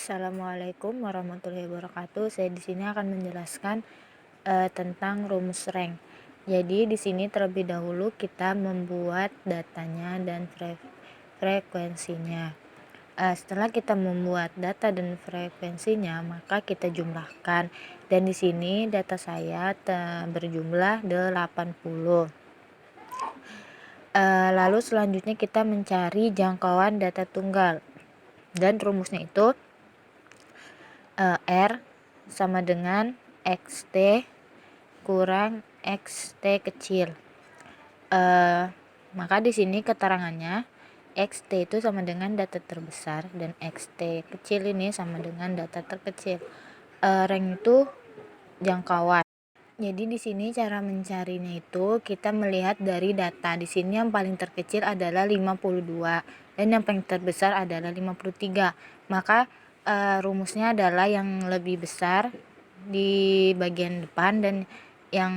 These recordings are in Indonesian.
Assalamualaikum warahmatullahi wabarakatuh. Saya di sini akan menjelaskan tentang rumus rank. Jadi di sini terlebih dahulu kita membuat datanya dan frekuensinya. Setelah kita membuat data dan frekuensinya, maka kita jumlahkan. Dan di sini data saya berjumlah 80. Lalu selanjutnya kita mencari jangkauan data tunggal. Dan rumusnya itu R sama dengan XT kurang XT kecil. Maka di sini keterangannya XT itu sama dengan data terbesar dan XT kecil ini sama dengan data terkecil. Rank itu jangkauan. Jadi di sini cara mencarinya itu kita melihat dari data. Di sini yang paling terkecil adalah 52 dan yang paling terbesar adalah 53. Maka rumusnya adalah yang lebih besar di bagian depan dan yang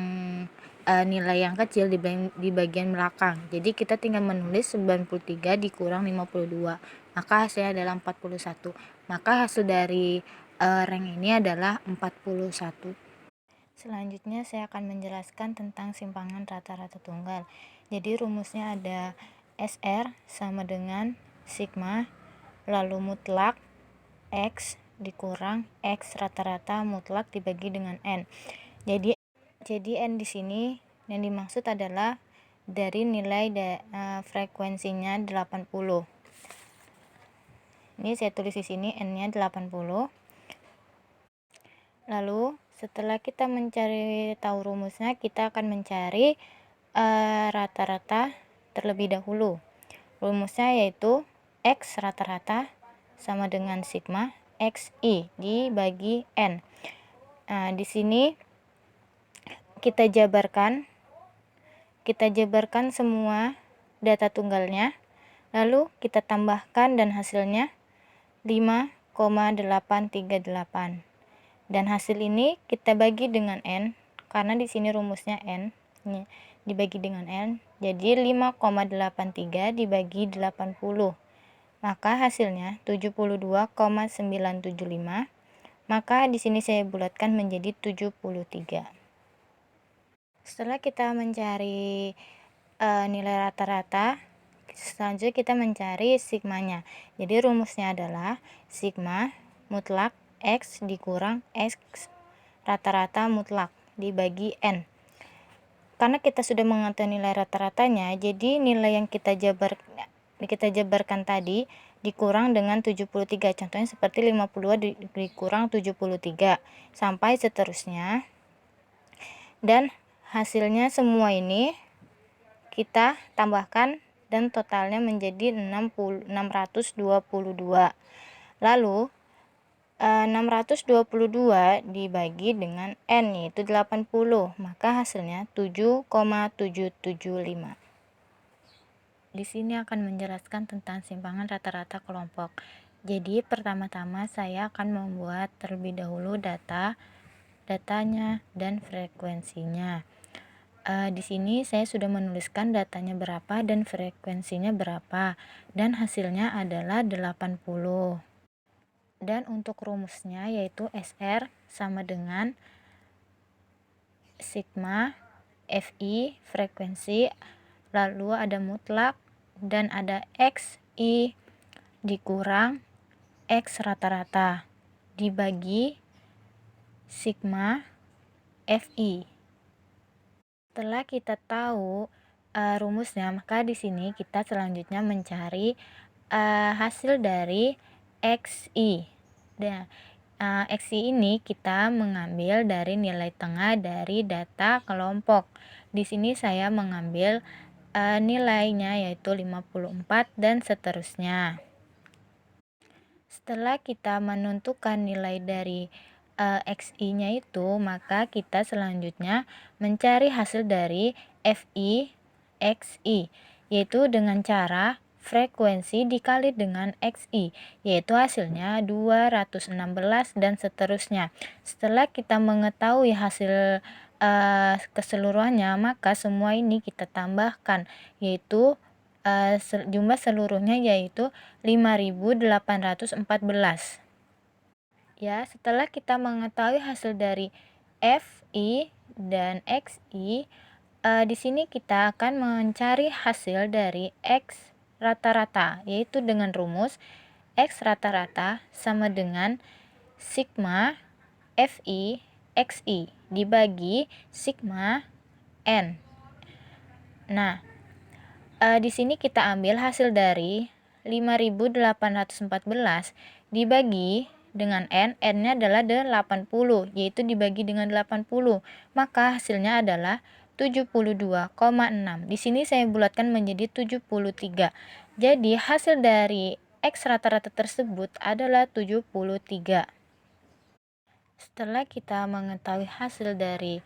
nilai yang kecil di bagian belakang. Jadi kita tinggal menulis 93 dikurang 52. Maka hasilnya adalah 41. Maka hasil dari rank ini adalah 41. Selanjutnya saya akan menjelaskan tentang simpangan rata-rata tunggal. Jadi rumusnya ada SR sama dengan sigma lalu mutlak X dikurang X rata-rata mutlak dibagi dengan N. Jadi N di sini yang dimaksud adalah dari nilai frekuensinya 80. Ini saya tulis di sini N-nya 80. Lalu setelah kita mencari tahu rumusnya, kita akan mencari rata-rata terlebih dahulu. Rumusnya yaitu X rata-rata sama dengan sigma XI dibagi N. Nah, di sini kita jabarkan semua data tunggalnya, lalu kita tambahkan dan hasilnya 5,838. Dan hasil ini kita bagi dengan N, karena di sini rumusnya N dibagi dengan N, jadi 5,83 dibagi 80. Maka hasilnya 72,975. Maka di sini saya bulatkan menjadi 73. Setelah kita mencari nilai rata-rata, selanjutnya kita mencari sigmanya. Jadi rumusnya adalah sigma mutlak X dikurang X rata-rata mutlak dibagi N. Karena kita sudah mengetahui nilai rata-ratanya, jadi nilai yang kita jabarkan tadi dikurang dengan 73. Contohnya seperti 52 dikurang 73 sampai seterusnya. Dan hasilnya semua ini kita tambahkan dan totalnya menjadi 622. Lalu 622 dibagi dengan N yaitu 80, maka hasilnya 7,775. Di sini akan menjelaskan tentang simpangan rata-rata kelompok. Jadi pertama-tama saya akan membuat terlebih dahulu datanya dan frekuensinya. Di sini saya sudah menuliskan datanya berapa dan frekuensinya berapa, dan hasilnya adalah 80. Dan untuk rumusnya yaitu SR sama dengan sigma FI frekuensi, lalu ada mutlak dan ada XI dikurang X rata-rata dibagi sigma FI. Setelah kita tahu rumusnya, maka di sini kita selanjutnya mencari hasil dari XI. Nah, XI ini kita mengambil dari nilai tengah dari data kelompok. Di sini saya mengambil nilainya yaitu 54 dan seterusnya. Setelah kita menentukan nilai dari XI-nya itu, maka kita selanjutnya mencari hasil dari FI XI, yaitu dengan cara frekuensi dikali dengan XI, yaitu hasilnya 216 dan seterusnya. Setelah kita mengetahui hasil keseluruhannya, maka semua ini kita tambahkan, yaitu jumlah seluruhnya yaitu 5.814. Ya, setelah kita mengetahui hasil dari FI dan XI, di sini kita akan mencari hasil dari X rata-rata, yaitu dengan rumus X rata-rata sama dengan sigma FI XI dibagi sigma N. Nah, di sini kita ambil hasil dari 5.814 dibagi dengan N-nya adalah 80, yaitu dibagi dengan 80, maka hasilnya adalah 72,6. Di sini saya bulatkan menjadi 73. Jadi hasil dari X rata-rata tersebut adalah 73. Setelah kita mengetahui hasil dari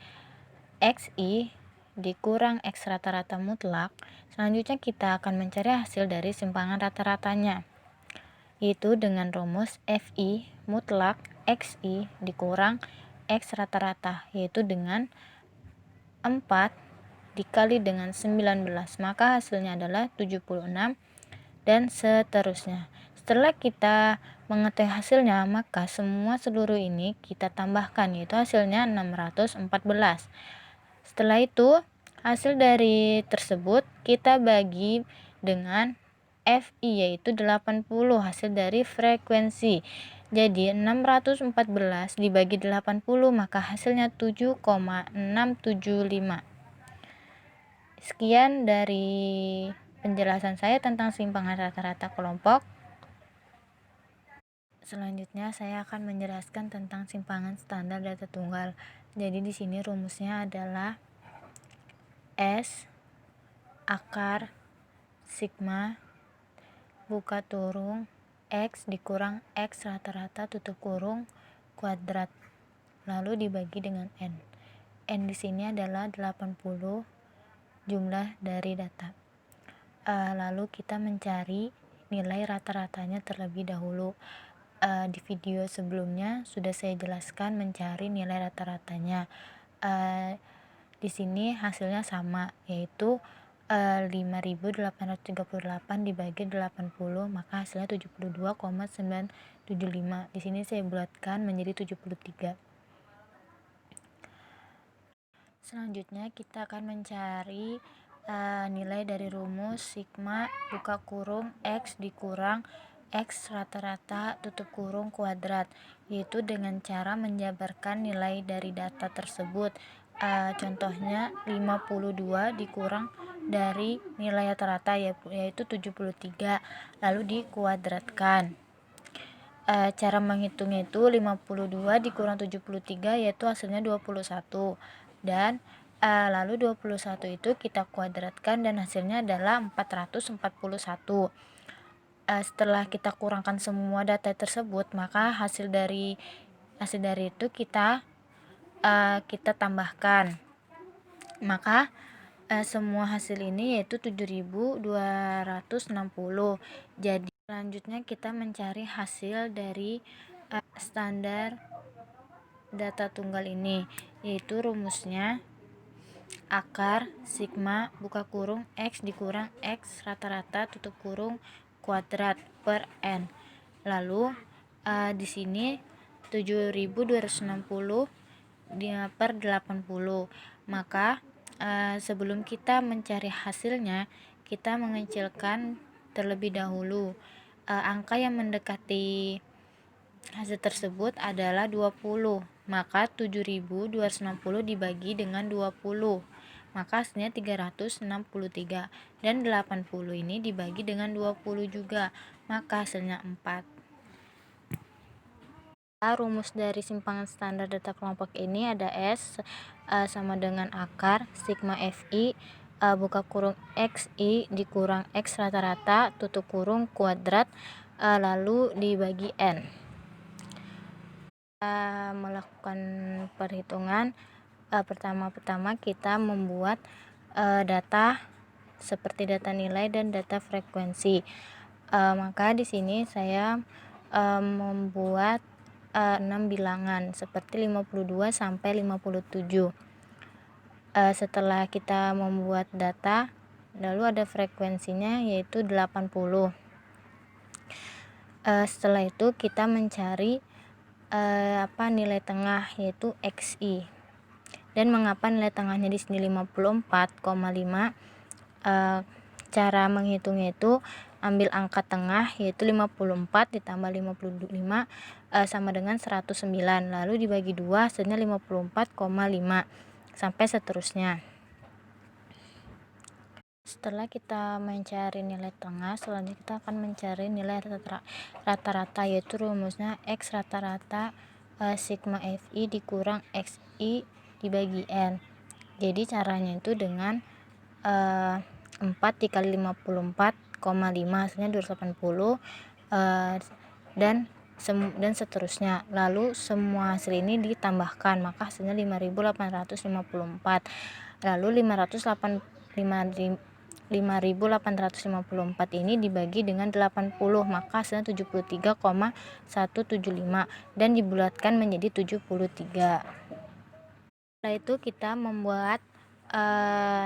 XI dikurang X rata-rata mutlak, selanjutnya kita akan mencari hasil dari simpangan rata-ratanya, yaitu dengan rumus FI mutlak XI dikurang X rata-rata, yaitu dengan 4 dikali dengan 19, maka hasilnya adalah 76 dan seterusnya. Setelah kita mengetahui hasilnya, maka seluruh ini kita tambahkan, yaitu hasilnya 614. Setelah itu, hasil dari tersebut kita bagi dengan FI, yaitu 80, hasil dari frekuensi. Jadi 614 dibagi 80, maka hasilnya 7,675. Sekian dari penjelasan saya tentang simpangan rata-rata kelompok. Selanjutnya saya akan menjelaskan tentang simpangan standar data tunggal. Jadi di sini rumusnya adalah S akar sigma buka kurung X dikurang X rata-rata tutup kurung kuadrat, lalu dibagi dengan N. N di sini adalah 80 jumlah dari data. Lalu kita mencari nilai rata-ratanya terlebih dahulu. Di video sebelumnya sudah saya jelaskan mencari nilai rata-ratanya. Di sini hasilnya sama, yaitu 5.838 dibagi 80, maka hasilnya 72,975. Di sini saya bulatkan menjadi 73. Selanjutnya kita akan mencari nilai dari rumus sigma buka kurung X dikurang X rata-rata tutup kurung kuadrat, yaitu dengan cara menjabarkan nilai dari data tersebut. Contohnya 52 dikurang dari nilai rata-rata yaitu 73, lalu dikuadratkan. Cara menghitungnya itu 52 dikurang 73 yaitu hasilnya 21, dan lalu 21 itu kita kuadratkan dan hasilnya adalah 441. Setelah kita kurangkan semua data tersebut, maka hasil dari itu kita tambahkan, maka semua hasil ini yaitu 7.260. Jadi selanjutnya kita mencari hasil dari standar data tunggal ini, yaitu rumusnya akar sigma buka kurung X dikurang X rata-rata tutup kurung kuadrat per N. Lalu di sini 7.260 per 80. Maka sebelum kita mencari hasilnya, kita mengecilkan terlebih dahulu. Angka yang mendekati hasil tersebut adalah 20, maka 7.260 dibagi dengan 20, maka hasilnya 363, dan 80 ini dibagi dengan 20 juga, maka hasilnya 4. Rumus dari simpangan standar data kelompok ini ada S sama dengan akar sigma FI buka kurung XI dikurang X rata-rata tutup kurung kuadrat, lalu dibagi N. Melakukan perhitungan, pertama-tama kita membuat data seperti data nilai dan data frekuensi. Maka di sini saya membuat 6 bilangan seperti 52 sampai 57. Setelah kita membuat data, lalu ada frekuensinya yaitu 80. Setelah itu kita mencari nilai tengah yaitu XI. Dan mengapa nilai tengahnya di sini 54,5? Cara menghitungnya itu ambil angka tengah yaitu 54 ditambah 55 sama dengan 109, lalu dibagi 2 hasilnya 54,5 sampai seterusnya. Setelah kita mencari nilai tengah, selanjutnya kita akan mencari nilai rata-rata, yaitu rumusnya X rata-rata sigma Fi dikurang Xi dibagi N. Jadi caranya itu dengan 4 dikali 54,5 hasilnya 280, dan seterusnya. Lalu semua hasil ini ditambahkan, maka hasilnya 5.854. Lalu 5.854 ini dibagi dengan 80, maka hasilnya 73,175 dan dibulatkan menjadi 73. Setelah itu kita membuat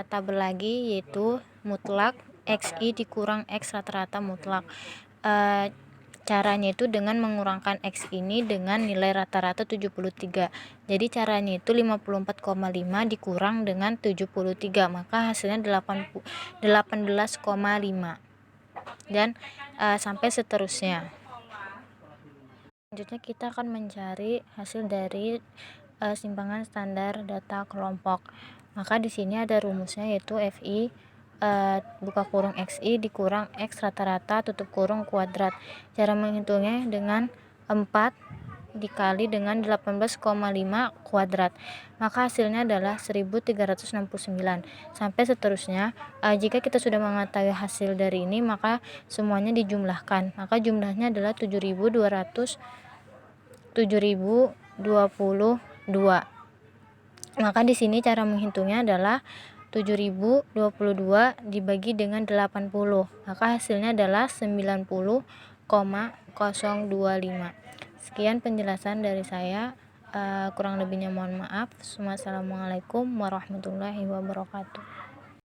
tabel lagi, yaitu mutlak Xi dikurang X rata-rata mutlak. Caranya itu dengan mengurangkan X ini dengan nilai rata-rata 73. Jadi caranya itu 54,5 dikurang dengan 73, maka hasilnya 18,5 dan sampai seterusnya. Selanjutnya kita akan mencari hasil dari simpangan standar data kelompok. Maka di sini ada rumusnya, yaitu Fi buka kurung Xi dikurang X rata-rata tutup kurung kuadrat. Cara menghitungnya dengan 4 dikali dengan 18,5 kuadrat, maka hasilnya adalah 1369 sampai seterusnya. Jika kita sudah mengetahui hasil dari ini, maka semuanya dijumlahkan, maka jumlahnya adalah 7.022. Maka di sini cara menghitungnya adalah 7.022 dibagi dengan 80, maka hasilnya adalah 90,025. Sekian penjelasan dari saya, kurang lebihnya mohon maaf. Wassalamualaikum warahmatullahi wabarakatuh.